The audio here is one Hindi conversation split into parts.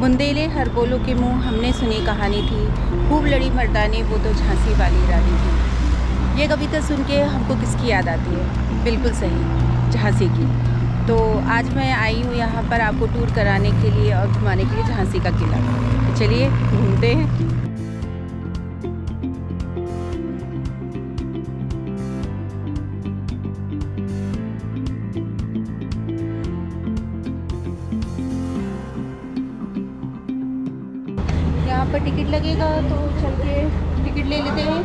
बुंदेले हर बोलो के मुँह हमने सुनी कहानी थी, खूब लड़ी मर्दाने वो तो झांसी वाली रानी थी। ये कविता सुन के हमको किसकी याद आती है? बिल्कुल सही, झांसी की। तो आज मैं आई हूँ यहाँ पर आपको टूर कराने के लिए और घुमाने के लिए झांसी का किला। तो चलिए घूमते हैं। यहाँ पर टिकट लगेगा तो चल के टिकट ले लेते हैं।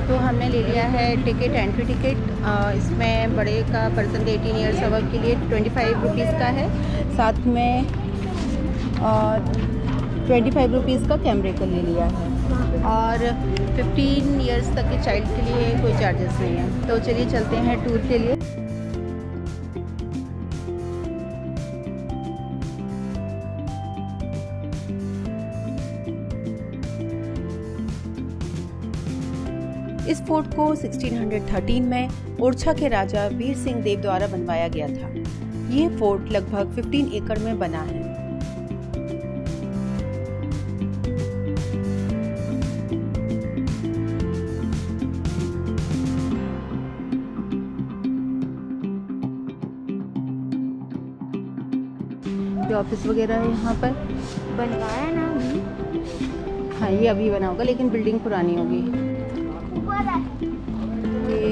तो हमने ले लिया है टिकट, एंट्री टिकट। इसमें बड़े का पर्सन 18 ईयर्स अबव के लिए 25 रुपीज़ का है, साथ में 25 रुपीज़ का कैमरे का ले लिया है, और 15 ईयर्स तक के चाइल्ड के लिए कोई चार्जेस नहीं है। तो चलिए चलते हैं टूर के लिए। इस फोर्ट को 1613 में ओरछा के राजा वीर सिंह देव द्वारा बनवाया गया था। ये फोर्ट लगभग 15 एकड़ में बना है। जो ऑफिस वगैरह है यहाँ पर बनवाया ना अभी। हाँ, ये अभी बना होगा, लेकिन बिल्डिंग पुरानी होगी। ये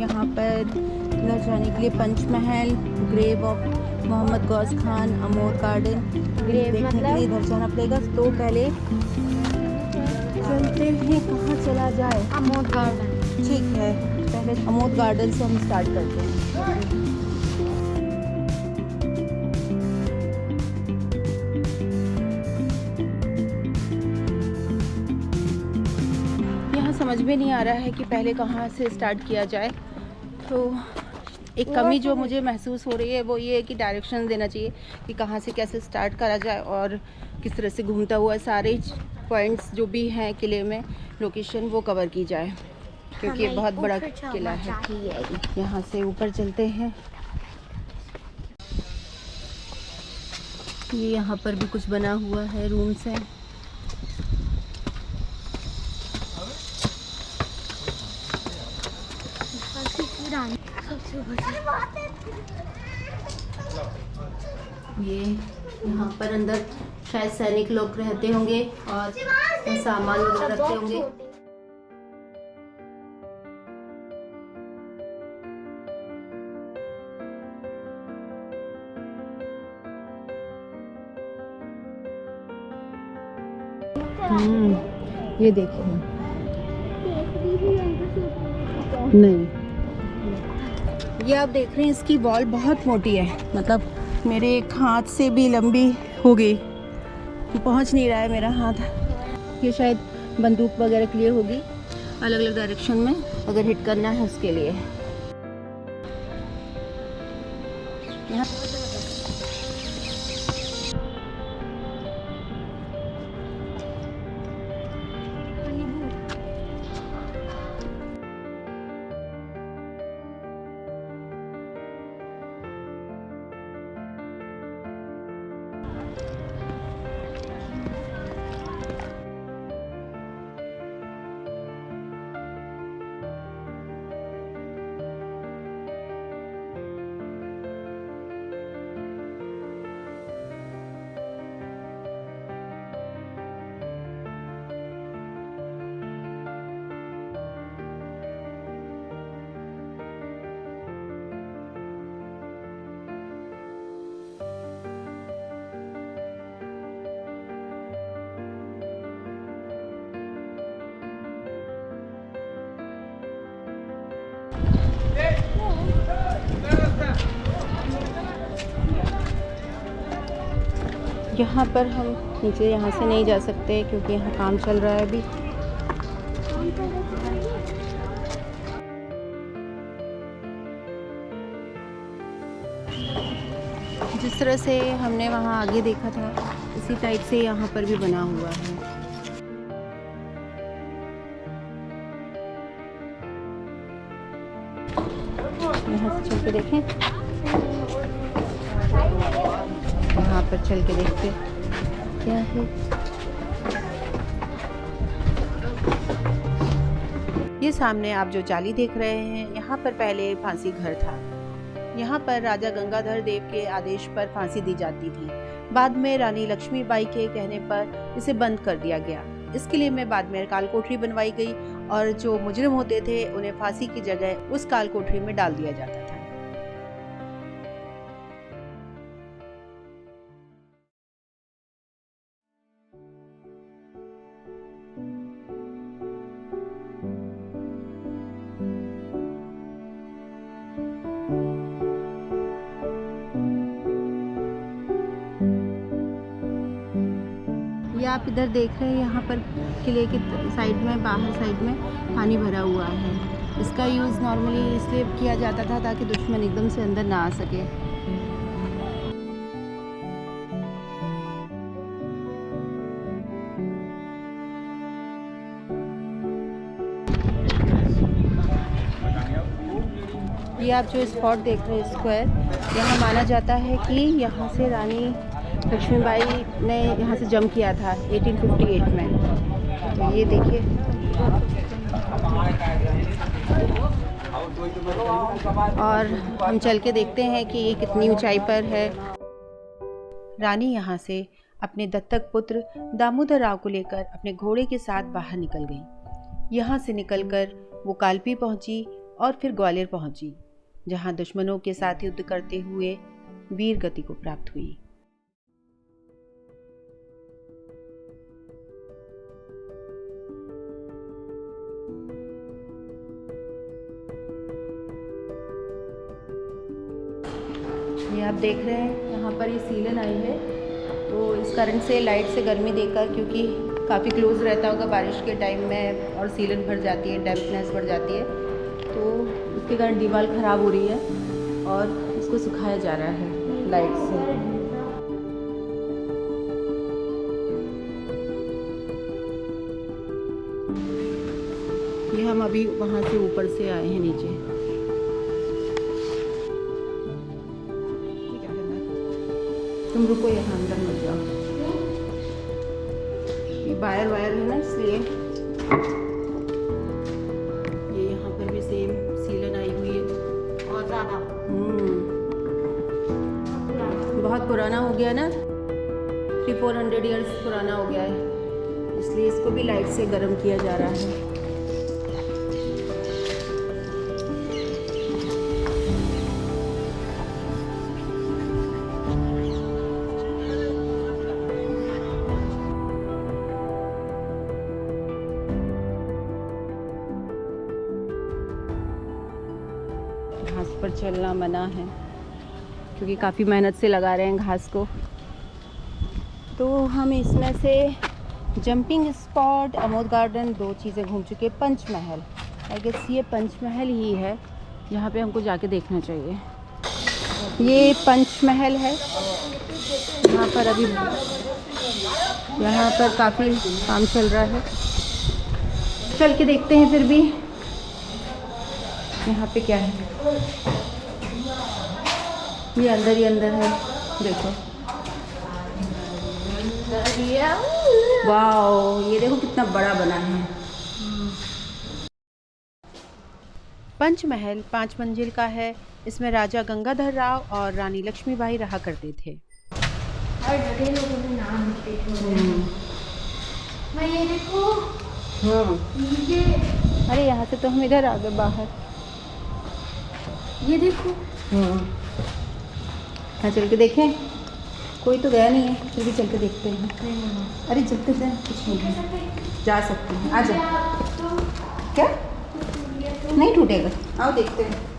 यहाँ पर इधर जाने के लिए Panchmahal, grave of Mohammad Ghaus Khan, Amor garden देखने के लिए इधर जाना पड़ेगा। तो पहले चलते हैं, कहाँ चला जाए? अमोद गार्डन। ठीक है, पहले अमोद गार्डन से हम स्टार्ट करते हैं। समझ में नहीं आ रहा है कि पहले कहाँ से स्टार्ट किया जाए। तो एक कमी जो मुझे महसूस हो रही है वो ये है कि डायरेक्शन देना चाहिए कि कहाँ से कैसे स्टार्ट करा जाए और किस तरह से घूमता हुआ सारे पॉइंट्स जो भी हैं किले में, लोकेशन वो कवर की जाए, क्योंकि ये बहुत बड़ा किला है। यहाँ से ऊपर चलते हैं। ये यहाँ पर भी कुछ बना हुआ है, रूम्स हैं। ये यहाँ पर अंदर शायद सैनिक लोग रहते होंगे और सामान वगैरह रखते होंगे। ये देखिए, नहीं, ये आप देख रहे हैं, इसकी वॉल बहुत मोटी है, मतलब मेरे एक हाथ से भी लंबी हो गई, पहुंच नहीं रहा है मेरा हाथ। ये शायद बंदूक वगैरह के लिए होगी, अलग अलग डायरेक्शन में अगर हिट करना है उसके लिए। यहाँ यहाँ पर हम नीचे यहाँ से नहीं जा सकते क्योंकि यहाँ काम चल रहा है अभी। जिस तरह से हमने वहाँ आगे देखा था इसी टाइप से यहाँ पर भी बना हुआ है। यहाँ से पे देखें, यहाँ पर चल के देखते क्या है। ये सामने आप जो जाली देख रहे हैं, यहाँ पर पहले फांसी घर था। यहाँ पर राजा गंगाधर देव के आदेश पर फांसी दी जाती थी। बाद में रानी लक्ष्मीबाई के कहने पर इसे बंद कर दिया गया। इसके लिए में बाद में काल कोठरी बनवाई गई और जो मुजरिम होते थे उन्हें फांसी की जगह उस काल कोठरी में डाल दिया जाता था। ये आप इधर देख रहे हैं, यहाँ पर किले के साइड में, बाहर साइड में पानी भरा हुआ है। इसका यूज़ नॉर्मली इसलिए किया जाता था ताकि दुश्मन एकदम से अंदर ना आ सके। ये आप जो स्पॉट देख रहे हैं स्क्वायर, यहाँ माना जाता है कि यहाँ से रानी लक्ष्मीबाई ने यहाँ से जंप किया था 1858 में। तो ये देखिए, और हम चल के देखते हैं कि ये कितनी ऊंचाई पर है। रानी यहाँ से अपने दत्तक पुत्र दामोदर राव को लेकर अपने घोड़े के साथ बाहर निकल गई। यहाँ से निकलकर वो कालपी पहुँची और फिर ग्वालियर पहुँची, जहाँ दुश्मनों के साथ युद्ध करते हुए वीर गति को प्राप्त हुई। ये आप देख रहे हैं, यहाँ पर ये सीलन आई है, तो इस करंट से लाइट से गर्मी देकर, क्योंकि काफ़ी क्लोज रहता होगा बारिश के टाइम में और सीलन भर जाती है, डैम्पनेस बढ़ जाती है, तो उसके कारण दीवार ख़राब हो रही है और इसको सुखाया जा रहा है लाइट से। ये हम अभी वहाँ से ऊपर से आए हैं नीचे। तुम रुको, यहाँ अंदर मत जाओ, ये वायर है ना, इसलिए। ये यहाँ पर भी सेम सीलन आई हुई है, बहुत ज़्यादा। बहुत पुराना हो गया ना, 300-400 ईयर्स पुराना हो गया है, इसलिए इसको भी लाइट से गर्म किया जा रहा है। घास पर चलना मना है क्योंकि काफ़ी मेहनत से लगा रहे हैं घास को। तो हम इसमें से जंपिंग स्पॉट, अमोद गार्डन, 2 चीज़ें घूम चुके। पंचमहल, आई गेस ये पंचमहल ही है जहाँ पे हमको जाके देखना चाहिए। ये पंचमहल है, यहाँ पर अभी काफ़ी काम चल रहा है, चल के देखते हैं। फिर भी यहाँ पे क्या है, ये अंदर ही अंदर है, देखो। वाओ, ये देखो कितना बड़ा बना है। पंचमहल 5 मंजिल का है। इसमें राजा गंगाधर राव और रानी लक्ष्मीबाई रहा करते थे। ये देखो, अरे यहाँ से तो हम इधर आ गए बाहर। ये देखो, हाँ चल के देखें, कोई तो गया नहीं है, फिर भी चल के देखते हैं। अरे चलते जाए, कुछ नहीं है, जा सकते हैं, आ जाओ। क्या नहीं टूटेगा, आओ देखते हैं।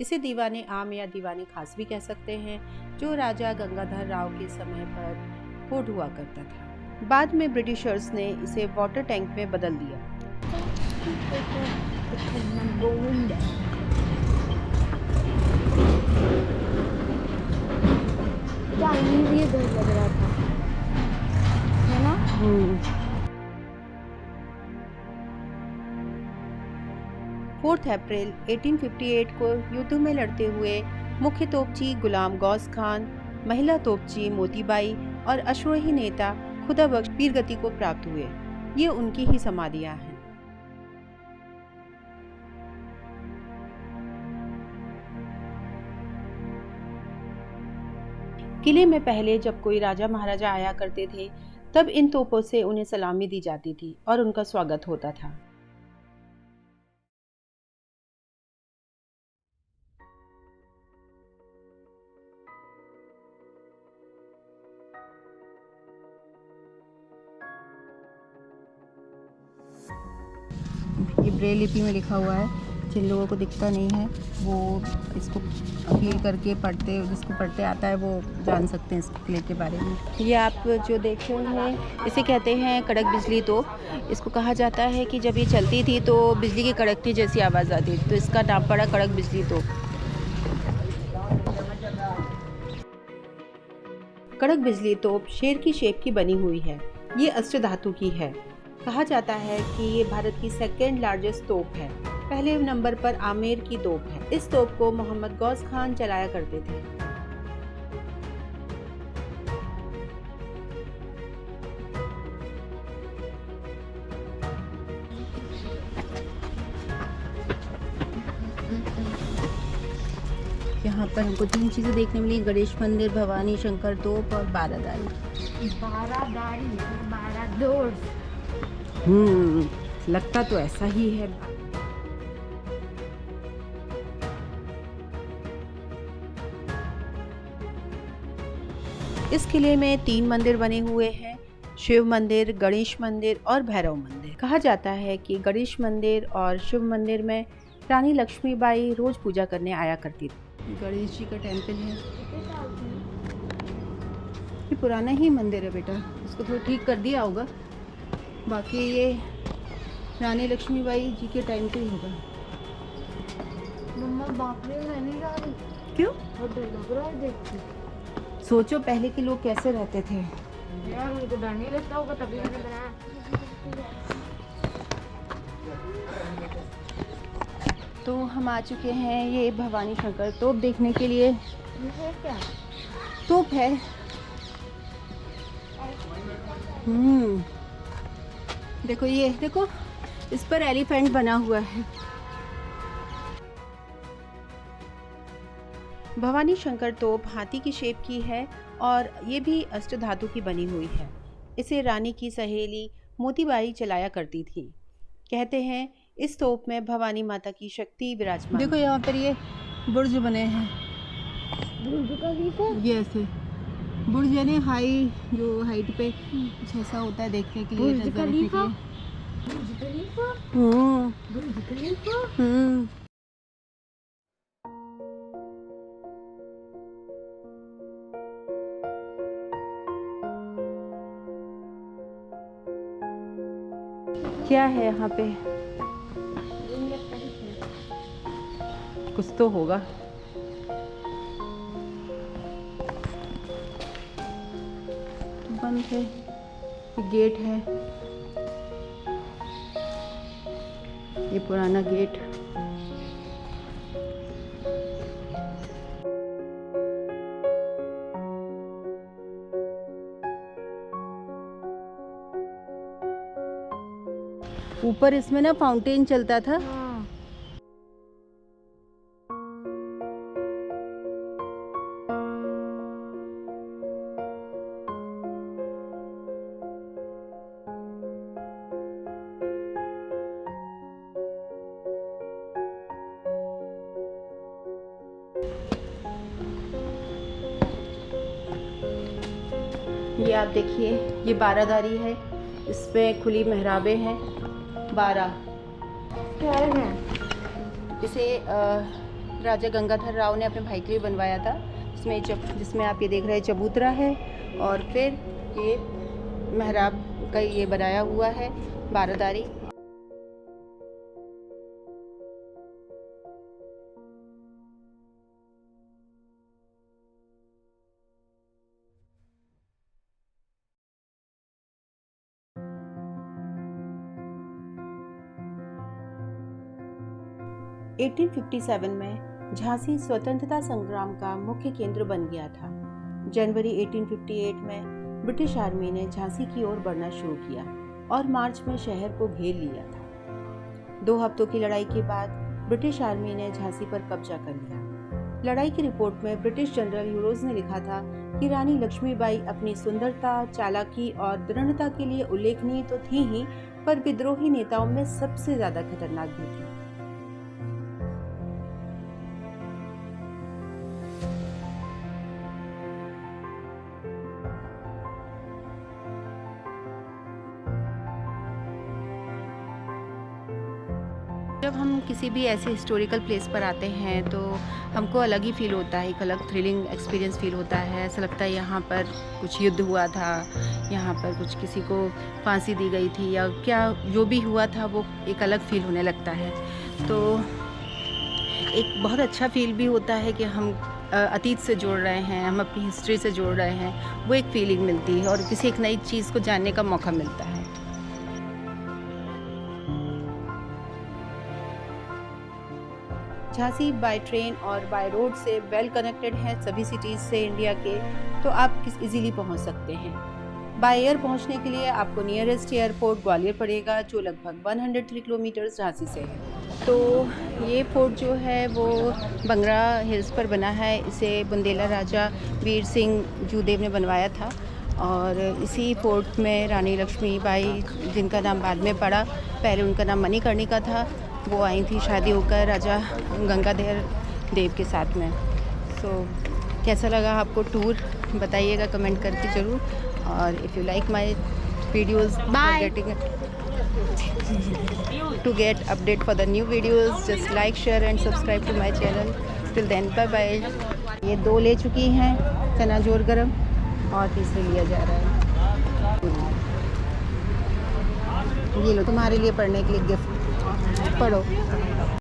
इसे दीवाने आम या दीवाने खास भी कह सकते हैं, जो राजा गंगाधर राव के समय पर कोर्ट हुआ करता था। बाद में ब्रिटिशर्स ने इसे वाटर टैंक में बदल दिया। चाइनीज ये घर लग रहा था, है ना? 4 अप्रैल 1858 को युद्ध में लड़ते हुए मुख्य तोपची गुलाम गौस खान, महिला तोपची मोतीबाई और अश्वरोही नेता खुदा बख्श वीरगति को प्राप्त हुए। ये उनकी ही समाधियां हैं। किले में पहले जब कोई राजा महाराजा आया करते थे, तब इन तोपों से उन्हें सलामी दी जाती थी और उनका स्वागत होता था। ये ब्रेल लिपि में लिखा हुआ है, जिन लोगों को दिखता नहीं है वो इसको फील करके पढ़ते, जिसको पढ़ते आता है वो जान सकते हैं इस किले के बारे में। ये आप जो देख रहे हैं इसे कहते हैं कड़क बिजली तोप। इसको कहा जाता है कि जब ये चलती थी तो बिजली की कड़कती जैसी आवाज़ आती थी, तो इसका नाम पड़ा कड़क बिजली तोप। कड़क बिजली तोप शेर की शेप की बनी हुई है। ये अष्टधातु की है। कहा जाता है कि ये भारत की सेकेंड लार्जेस्ट तोप है। पहले नंबर पर आमेर की तोप है। इस तोप को मोहम्मद गौस खान चलाया करते थे। यहाँ पर हमको 3 चीज़ें देखने मिली, गणेश मंदिर, भवानी शंकर तोप और बारादारी। बारादोर। लगता तो ऐसा ही है। इस किले में 3 मंदिर बने हुए हैं, शिव मंदिर, गणेश मंदिर और भैरव मंदिर। कहा जाता है कि गणेश मंदिर और शिव मंदिर में रानी लक्ष्मीबाई रोज पूजा करने आया करती थी। गणेश जी का टेम्पल है। ये पुराना ही मंदिर है बेटा, इसको थोड़ा ठीक कर दिया होगा, बाकी ये रानी लक्ष्मीबाई जी के टाइम पे ही होगा। मम्मा बाप रे, मैं नहीं जा रही। क्यों? बहुत डर लग रहा है देख के। सोचो पहले के लोग कैसे रहते थे। यार मुझे डर नहीं लगता होगा, तभी मैंने बनाया। तो हम आ चुके हैं ये भवानी शंकर तोप देखने के लिए। ये क्या? तोप है। देखो, ये देखो, इस पर एलिफेंट बना हुआ है। भवानी शंकर तोप हाथी की शेप की है और ये भी अष्टधातु की बनी हुई है। इसे रानी की सहेली मोतीबाई चलाया करती थी। कहते हैं इस तोप में भवानी माता की शक्ति विराजमान। देखो यहाँ पर ये बुर्ज बने हैं। बुर्ज खलीफा? ये ऐसे बुर्ज यानी हाई, जो हाइट पे कुछ ऐसा होता है देखने के लिए। बुर्ज खलीफा? बुर्ज खलीफा? बुर्ज खलीफा? क्या है यहाँ पे? कुछ तो होगा। बंद है, ये गेट है, ये पुराना गेट। ऊपर इसमें ना फाउंटेन चलता था। ये आप देखिए, ये बारादारी है, इसमें खुली मेहराबें हैं। 12 है। इसे राजा गंगाधर राव ने अपने भाई के लिए बनवाया था। जिसमें आप ये देख रहे हैं चबूतरा है और फिर ये मेहराब का ये बनाया हुआ है बारादारी। 1857 में झांसी स्वतंत्रता संग्राम का मुख्य केंद्र बन गया था। जनवरी 1858 में ब्रिटिश आर्मी ने झांसी की ओर बढ़ना शुरू किया और मार्च में शहर को घेर लिया था। 2 हफ्तों की लड़ाई के बाद ब्रिटिश आर्मी ने झांसी पर कब्जा कर लिया। लड़ाई की रिपोर्ट में ब्रिटिश जनरल यूरोज ने लिखा था कि रानी लक्ष्मीबाई अपनी सुंदरता, चालाकी और दृढ़ता के लिए उल्लेखनीय तो थी ही, पर विद्रोही नेताओं में सबसे ज्यादा खतरनाक भी थी। जब हम किसी भी ऐसे हिस्टोरिकल प्लेस पर आते हैं तो हमको अलग ही फील होता है, एक अलग थ्रिलिंग एक्सपीरियंस फील होता है। ऐसा लगता है यहाँ पर कुछ युद्ध हुआ था, यहाँ पर कुछ किसी को फांसी दी गई थी या क्या जो भी हुआ था, वो एक अलग फील होने लगता है। तो एक बहुत अच्छा फील भी होता है कि हम अतीत से जोड़ रहे हैं, हम अपनी हिस्ट्री से जोड़ रहे हैं, वो एक फीलिंग मिलती है और किसी एक नई चीज़ को जानने का मौका मिलता है। झांसी बाय ट्रेन और बाय रोड से वेल कनेक्टेड है सभी सिटीज़ से इंडिया के, तो आप इजीली पहुंच सकते हैं। बाय एयर पहुंचने के लिए आपको नियरेस्ट एयरपोर्ट ग्वालियर पड़ेगा, जो लगभग 103 किलोमीटर झांसी से है। तो ये फोर्ट जो है वो बंगरा हिल्स पर बना है। इसे बुंदेला राजा वीर सिंह जूदेव ने बनवाया था और इसी फोर्ट में रानी लक्ष्मीबाई, जिनका नाम बाद में पड़ा, पहले उनका नाम मणिकर्णिका था, वो आई थी शादी होकर राजा गंगाधर देव के साथ में। कैसा लगा आपको टूर, बताइएगा कमेंट करके ज़रूर। और if you like my videos, to get update for the new videos, just like, share and subscribe to my channel. Till then, bye bye. ये 2 ले चुकी हैं चना जोर गरम और तीसरे लिया जा रहा है। ये लो तुम्हारे लिए पढ़ने के लिए गिफ्ट, पढ़ो।